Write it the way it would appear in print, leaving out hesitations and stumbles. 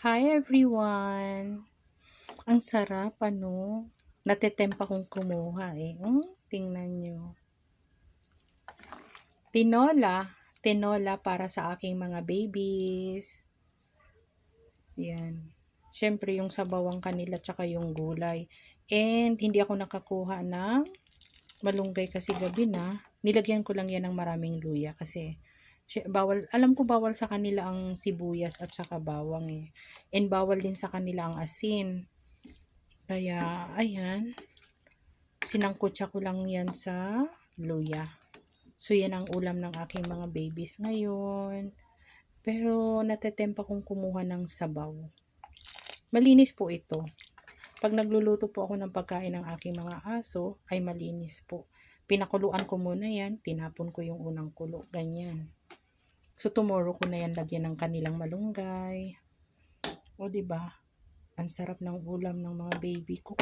Hi everyone! Ang sarap ano? Natitempa kong kumuha eh. Tingnan nyo. Tinola. Tinola para sa aking mga babies. Yan. Siyempre yung sabawang kanila tsaka yung gulay. And hindi ako nakakuha ng malunggay kasi gabi na. Nilagyan ko lang yan ng maraming luya kasi bawal, alam ko bawal sa kanila ang sibuyas at saka bawang eh. And bawal din sa kanila ang asin. Kaya, ayan, sinangkutsa ko lang yan sa luya. So, yan ang ulam ng aking mga babies ngayon. Pero, natetempa kong kumuha ng sabaw. Malinis po ito. Pag nagluluto po ako ng pagkain ng aking mga aso, ay malinis po. Pinakuluan ko muna yan, tinapon ko yung unang kulo, ganyan. So, tomorrow ko na yan lagyan ng kanilang malunggay. O, diba? Ang sarap ng ulam ng mga baby ko.